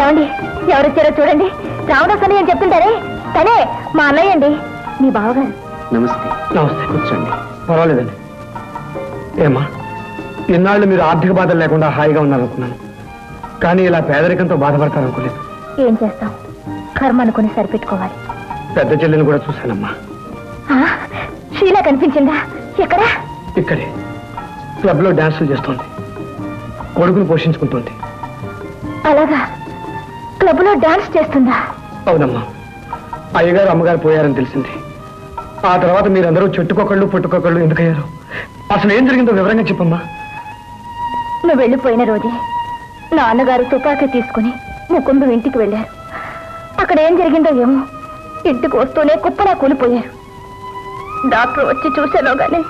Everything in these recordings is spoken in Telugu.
ఏమండి, ఎవరొచ్చారో చూడండి. రావణాస్ అని అని చెప్తుంటారే, తనే మా అన్నయ్య అండి, మీ బావగారు. నమస్తే. నమస్తే, కూర్చోండి. పర్వాలేదండి. ఏమా, ఇన్నాళ్ళు మీరు ఆర్థిక బాధలు లేకుండా హాయిగా ఉన్నారనుకున్నాను, కానీ ఇలా పేదరికంతో బాధపడతారనుకోలేదు. ఏం చేస్తాం, కర్మ అనుకుని సరిపెట్టుకోవాలి. పెద్ద చెల్లిని కూడా చూశానమ్మా. షీలా కనిపించిందా? ఎక్కడా? ఇక్కడే క్లబ్ లో డాన్సులు చేస్తోంది, కొడుకును పోషించుకుంటోంది. అలాగా, క్లబ్ లో డాన్స్ చేస్తుందా? అవునమ్మా. అయ్యగారు అమ్మగారు పోయారని తెలిసింది. ఆ తర్వాత మీరందరూ చెట్టుకొకళ్ళు పుట్టుకొకళ్ళు ఎందుకయ్యారు? అసలు ఏం జరిగిందో వివరంగా చెప్పమ్మా. నువ్వు వెళ్ళిపోయిన రోజే నాన్నగారు తుపాకీ తీసుకుని ముకుందు ఇంటికి వెళ్ళారు. అక్కడ ఏం జరిగిందో ఏమో, ఇంటికి వస్తూనే కుప్పలా కూలిపోయారు. డాక్టర్ వచ్చి చూశాలోగానే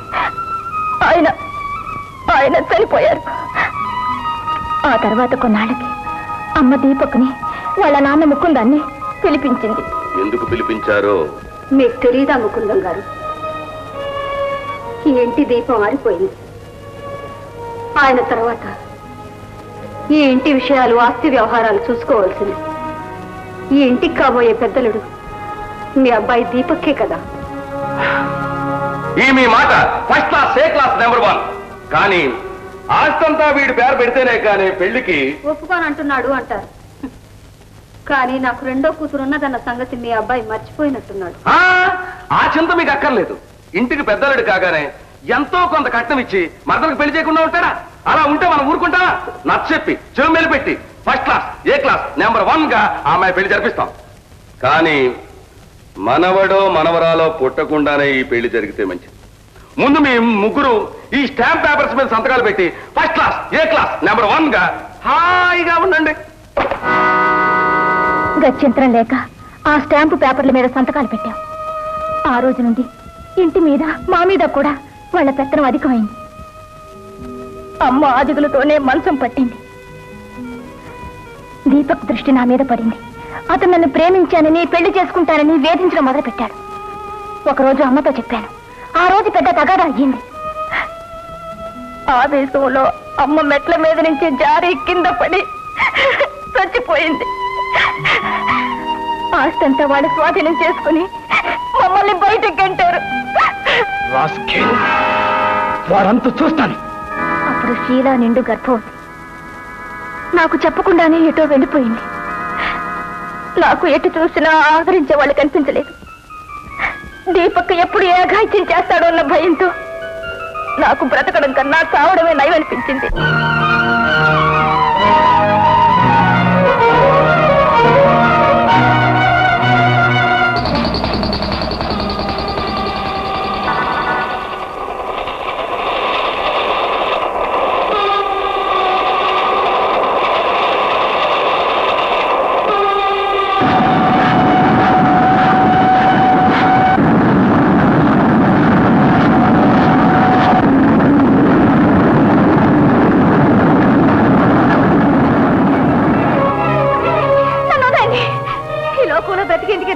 ఆయన చనిపోయారు. ఆ తర్వాత కొన్నాళ్ళకి అమ్మ దీపక్ని వాళ్ళ నాన్న ముకుందాన్ని పిలిపించింది. ఎందుకు పిలిపించారో మీకు తెలీదా ముకుందం గారు? ఈ ఇంటి దీపం ఆరిపోయింది. ఆయన తర్వాత ఈ ఇంటి విషయాలు, ఆస్తి వ్యవహారాలు చూసుకోవాల్సింది ఈ ఇంటికి కాబోయే పెద్దలుడు మీ అబ్బాయి దీపక్కే కదా. ఈ మీ మాట ఫస్ట్ క్లాస్, ఏ క్లాస్, నెంబర్ 1. కానీ ఆస్తంతా వీడి పేరు పెడితేనే కానీ పెళ్లికి ఒప్పుకోనంటున్నాడు అంటారు. కానీ నాకు రెండో కూతురున్నదన్న సంగతి మీ అబ్బాయి మర్చిపోయినట్టున్నాడు. ఆ చింత మీకు అక్కర్లేదు. ఇంటికి పెద్దలుడు కాగానే ఎంతో కొంత కట్నం ఇచ్చి మరదలకు పెళ్లి చేయకుండా ఉంటాడా? అలా ఉంటే మనం ఊరుకుంటామా? నచ్చచెప్పి చెవుమేలు పెట్టి ఫస్ట్ క్లాస్, ఏ క్లాస్, నెంబర్ 1 గా ఆ అమ్మాయి పెళ్లి జరిపిస్తాం. కానీ మనవడో మనవరాలో పుట్టకుండానే ఈ పెళ్లి జరిగితే మంచిది. ముందు మీ ముగ్గురు ఈ స్టాంప్ పేపర్స్ మీద సంతకాలు పెట్టి ఫస్ట్ క్లాస్, ఏ క్లాస్, నెంబర్ 1 గా హాయిగా ఉండండి. గత్యంతరం లేక ఆ స్టాంపు పేపర్ల మీద సంతకాలు పెట్టాం. ఆ రోజు నుండి ఇంటి మీద, మా మీద కూడా వాళ్ళ పెత్తనం అధికమైంది. అమ్మ ఆదిగులతోనే మంచం పట్టింది. దీపక్ దృష్టి నా మీద పడింది. అతను నన్ను ప్రేమించానని, పెళ్లి చేసుకుంటానని వేధించడం మొదలుపెట్టాడు. ఒకరోజు అమ్మతో చెప్పాను. ఆ రోజు పెద్ద తగాదా అయ్యింది. ఆవేశంలో అమ్మ మెట్ల మీద నుంచి జారి కింద పడి చచ్చిపోయింది. ఆస్తంతా వాళ్ళు స్వాధీనం చేసుకుని మమ్మల్ని బయటకు గంటారు. వారంతా చూస్తాను. అప్పుడు షీలా నిండు గర్భవతి. నాకు చెప్పకుండానే ఎటో వెళ్ళిపోయింది. నాకు ఎటు చూసినా ఆదరించే వాళ్ళు కనిపించలేదు. దీపక్ ఎప్పుడు ఏ అఘాయిత్యం చేస్తాడో అన్న భయంతో నాకు బ్రతకడం కన్నా చావడమే నయమనిపించింది.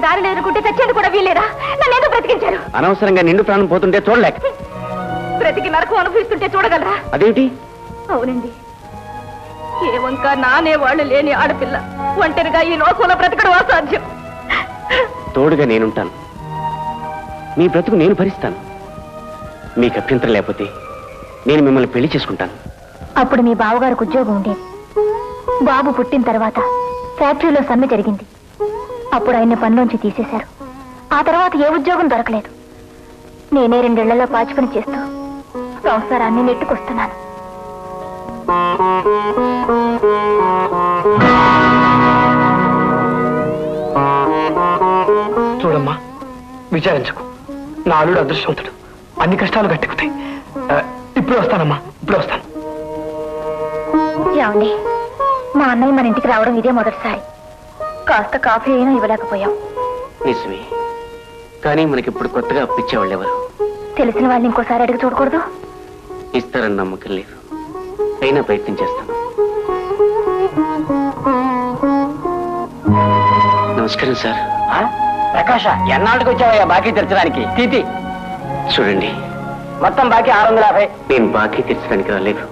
దారి లేదుకుంటే చచ్చేది కూడా వీలేదా? నన్ను ఏదో బ్రతికించారు. అనవసరంగా నిండు ప్రాణం పోతుంటే చూడలేక బ్రతికి నరకం అనుభవిస్తుంటే చూడగలరా? అదేంటి? అవునండి, ఏ వంక నానే వాళ్ళు లేని ఆడపిల్ల ఒంటరిగా ఈ లోకంలో బ్రతకడం అసాధ్యం. తోడుగా నేనుంటాను. మీ బ్రతుకు నేను భరిస్తాను. మీకు అభ్యంతరం లేకపోతే నేను మిమ్మల్ని పెళ్లి చేసుకుంటాను. అప్పుడు మీ బావగారికి ఉద్యోగం ఉండేది. బాబు పుట్టిన తర్వాత ఫ్యాక్టరీలో సమ్మె జరిగింది. అప్పుడు ఆయన పనిలోంచి తీసేశారు. ఆ తర్వాత ఏ ఉద్యోగం దొరకలేదు. నేనే 2 ఏళ్లలో పాచి పని చేస్తూ సంసారాన్ని నెట్టుకొస్తున్నాను. చూడమ్మా, విచారించకు. నా అల్లుడు అదృష్టవంతుడు. అన్ని కష్టాలు గట్టెక్కుతాయి. ఇప్పుడు వస్తానమ్మా, ఇప్పుడు వస్తాను. ఏమండి, మా అన్నయ్య మన ఇంటికి రావడం ఇదే మొదటిసారి. కాస్త కాఫీ అయినా ఇవ్వలేకపోయాం. నిజమే, కానీ మనకిప్పుడు కొత్తగా అప్పించేవాళ్ళు ఎవరు? తెలిసిన వాళ్ళని ఇంకోసారి అడిగి చూడకూడదు? ఇస్తారని నమ్మకం లేదు. అయినా ప్రయత్నం చేస్తాను. నమస్కారం సార్. ప్రకాష, ఎన్నాళ్ళకి వచ్చావయ్యా బాకీ తీర్చడానికి? తీతి చూడండి, మొత్తం బాకీ 650. నేను బాకీ తీర్చడానికి రాలేదు.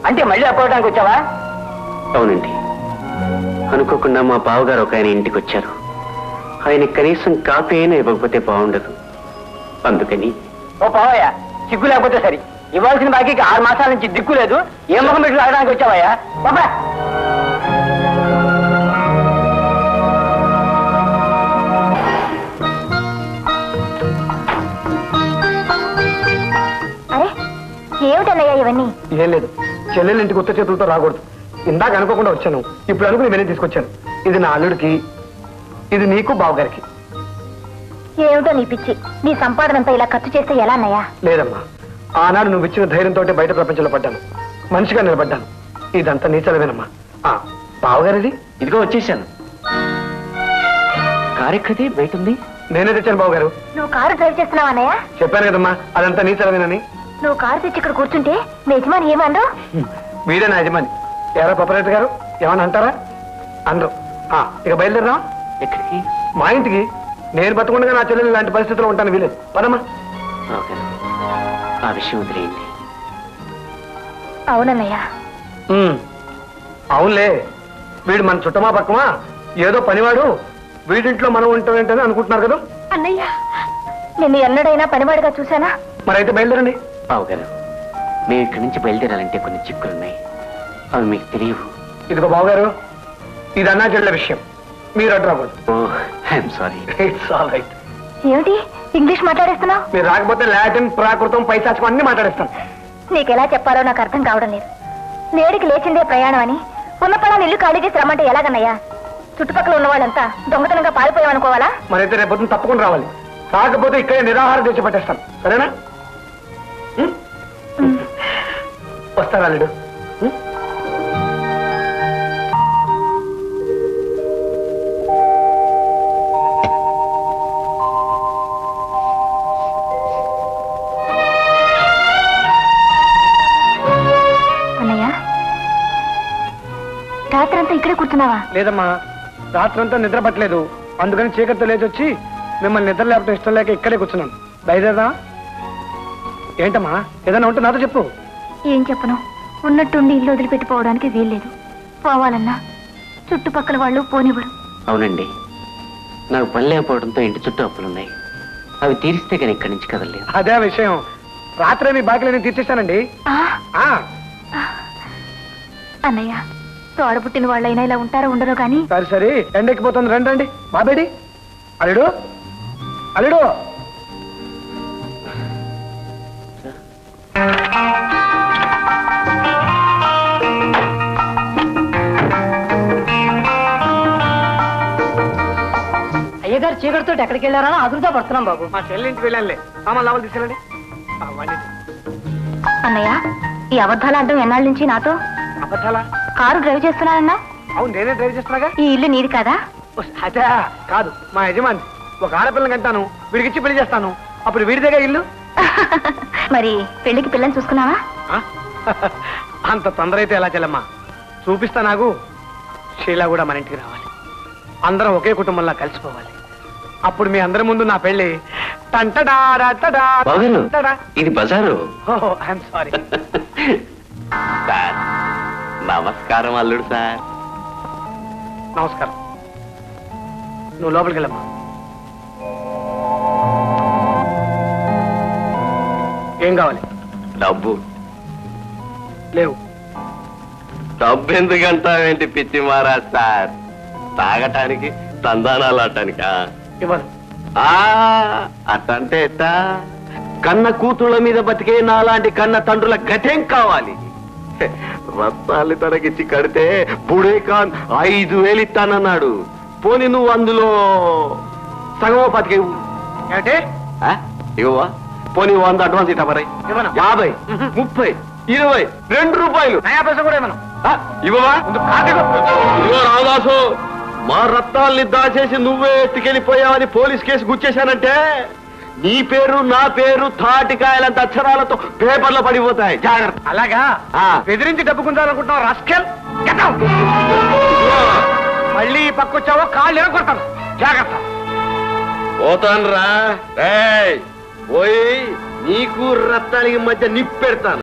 అంటే మళ్ళీ అప్పడానికి వచ్చావా? అవునండి, అనుకోకుండా మా బావగారు ఒక ఆయన ఇంటికి వచ్చారు. ఆయన కనీసం కాఫీ అయినా ఇవ్వకపోతే బాగుండదు. అందుకని ఓ బావయ్య, సిగ్గు లేకపోతే సరి. ఇవ్వాల్సిన బాకీకి 6 మాసాల నుంచి దిక్కు లేదు. ఏ ముఖం పెట్టి రావడానికి వచ్చావయ్యా? బాబా అరే ఏమిటన్నయ్యా ఇవన్నీ? ఏం లేదు, చెల్లెలు ఇంటికి కొత్త చేతులతో రాకూడదు. ఇందాక అనుకోకుండా వచ్చాను, ఇప్పుడు అనుకుని ఇవన్నీ తీసుకొచ్చాను. ఇది నా అల్లుడికి, ఇది నీకు బావగారికి. ఏమిటో నీ పిచ్చి. నీ సంపాదన అంతా ఇలా ఖర్చు చేస్తే ఎలా అన్నయ్యా? లేదమ్మా, ఆనాడు నువ్వు ఇచ్చిన ధైర్యంతో బయట ప్రపంచంలో పడ్డాను, మనిషిగా నిలబడ్డాను. ఇదంతా నీ చదివేనమ్మా. బావగారిది ఇదిగో వచ్చేసాను. కారెక్కది బయట ఉంది. నేనే తెచ్చాను బావగారు. నువ్వు కారు డ్రైవ్ చేస్తున్నావా అన్నయ్య? చెప్పాను కదమ్మా, అదంతా నీ చదివేనని. నువ్వు కారు తెచ్చి ఇక్కడ కూర్చుంటే మీ యజమాని ఏమన్నారు? వీడే నా యజమాని. ఎవరా పపరేట్ గారు, ఏమన్నా అంటారా? అందరూ ఇక బయలుదేరా. ఎక్కడికి? మా ఇంటికి. నేను బతుకుండగా నా చెల్లెలు ఇలాంటి పరిస్థితుల్లో ఉంటాను వీలేదు. పదమ్మా. ఆ విషయం వదిలేయండి. అవునన్నయ్య. అవునులే, వీడు మన చుట్టమా పక్కమా ఏదో పనివాడు, వీడింట్లో మనం ఉంటామేంటని అనుకుంటున్నారు కదా. అన్నయ్య, నిన్ను ఎన్నడైనా పనివాడిగా చూసానా? మరైతే బయలుదేరండి. బావగారు, మేము ఇక్కడి నుంచి బయలుదేరాలంటే కొన్ని చిక్కులున్నాయి. అవి మీకు తెలియవు. ఇదిగో బావగారు, ఇది అన్నా చెల్లెల విషయం, మీరు అడ్డు రాకూడదు. Oh, I'm sorry. It's all right. ఏమిటి ఇంగ్లీష్ మాట్లాడేస్తున్నావు? మీరు రాకపోతే లాటిన్, ప్రాకృతం, పైశాచకం అన్ని మాట్లాడేస్తాను. నీకెలా చెప్పాలో నాకు అర్థం కావడం లేదు. నేడికి లేచిందే ప్రయాణం అని ఉన్న పడాన్ని ఇల్లు ఖాళీ చేసి రమ్మంటే ఎలాగన్నయ్యా? చుట్టుపక్కల ఉన్న వాళ్ళంతా దొంగతనంగా పారిపోయామనుకోవాలా? మరైతే రేపొద్దున తప్పకుండా రావాలి. కాకపోతే ఇక్కడే నిరాహారం తెచ్చి పట్టేస్తాను, సరేనా? వస్తారా అల్లుడు? రాత్రంతా ఇక్కడే కూర్చున్నావా? లేదమ్మా, రాత్రంతా నిద్ర పట్టలేదు. అందుకని చీకటితో లేచి వచ్చి మిమ్మల్ని నిద్ర లేకపోతే ఇష్టం లేక ఇక్కడే కూర్చున్నాను. బయలుదేరదా? ఏంటమ్మా, ఏదైనా ఉంటే నాతో చెప్పు. ఏం చెప్పను, ఉన్నట్టుండి ఇల్లు వదిలిపెట్టిపోవడానికి వీల్లేదు. పోవాలన్నా చుట్టుపక్కల వాళ్ళు పోనివ్వరు. అవునండి, నాకు పని లేకపోవడంతో ఇంటి చుట్టూ అప్పులున్నాయి. అవి తీరిస్తే కానీ ఇక్కడి నుంచి కదలేదు. అదే విషయం. రాత్రే మీ బాకీలని తీర్చేస్తానండి. అన్నయ్య, తోడబుట్టిన వాళ్ళైనా ఇలా ఉంటారో ఉండరో కానీ. సరే సరే, ఎండెక్కిపోతుంది. రండి రండి. బాబేడి అల్లుడు, అల్లుడు. అయ్యగారు చీకటితో ఎక్కడికి వెళ్ళారని అదురుతా పడుతున్నాం బాబు. మా చెల్లింటికి వెళ్ళానులే. సామాన్ లాభాలు తీసుకెళ్ళండి. అన్నయ్య, ఈ అబద్ధాలు అంటాం ఎన్నాళ్ళ నుంచి నాతో? అబద్ధాలా? కారు డ్రైవ్ చేస్తున్నానన్నా? అవును, నేనే డ్రైవ్ చేస్తున్నాగా. ఈ ఇల్లు నీది కదా? అదే కాదు, మా యజమాని. ఒక ఆడపిల్లని కంటాను, వీడికిచ్చి పెళ్లి చేస్తాను. అప్పుడు వీడిదేగా ఇల్లు. మరి పెళ్లికి పిల్లని చూసుకున్నావా? అంత తొందర అయితే ఎలా చెల్లమ్మా? చూపిస్తా. నాకు షీలా కూడా మన ఇంటికి రావాలి. అందరం ఒకే కుటుంబంలో కలిసిపోవాలి. అప్పుడు మీ అందరి ముందు నా పెళ్లి ఇది బజారు. I'm sorry. సార్, నమస్కారం అల్లుడు సార్. నమస్కారం. నువ్వు లోపలికి వెళ్ళమ్మా. ఏం కావాలి? డబ్బు లేవు. డబ్బు ఎందుకంటావేంటి పిచ్చి మహారాజ్ సార్? తాగటానికి, తందానాలు ఆడటానికా? ఇవ్వను. అట్టంటే ఎట్టా? కన్న కూతుళ్ళ మీద బతికే నాలాంటి కన్న తండ్రుల గతేం కావాలి? రత్నాలు తనకిచ్చి కడితే బుడేఖాన్ 5,000 ఇస్తానన్నాడు. పోని నువ్వు అందులో సగమో బతికేవు. ఏంటి? ఇవ్వవా? పోనీ 100 అడ్వాన్స్ ఇట్టా మరి. 50, 30, 20, 2 రూపాయలు. నయా పైసా కూడా ఇవ్వను. ఇవ్వవా? ఇదిగో రామదాసు, మా రత్నాల్ని దాచేసి నువ్వే ఎత్తుకెళ్ళిపోయావని పోలీస్ కేసు గుచ్చేశానంటే నీ పేరు, నా పేరు తాటికాయలంత అక్షరాలతో పేపర్లో పడిపోతాయి. జాగ్రత్త. అలాగా? బెదిరించి డబ్బు గుంజాలనుకుంటున్నావు రాస్కెల్? మళ్ళీ పక్కొచ్చావో కాళ్ళు ఎరగొడతాను. జాగ్రత్త. పోతాను రా. పోయి నీకు రత్నానికి మధ్య నిప్పెడతాను.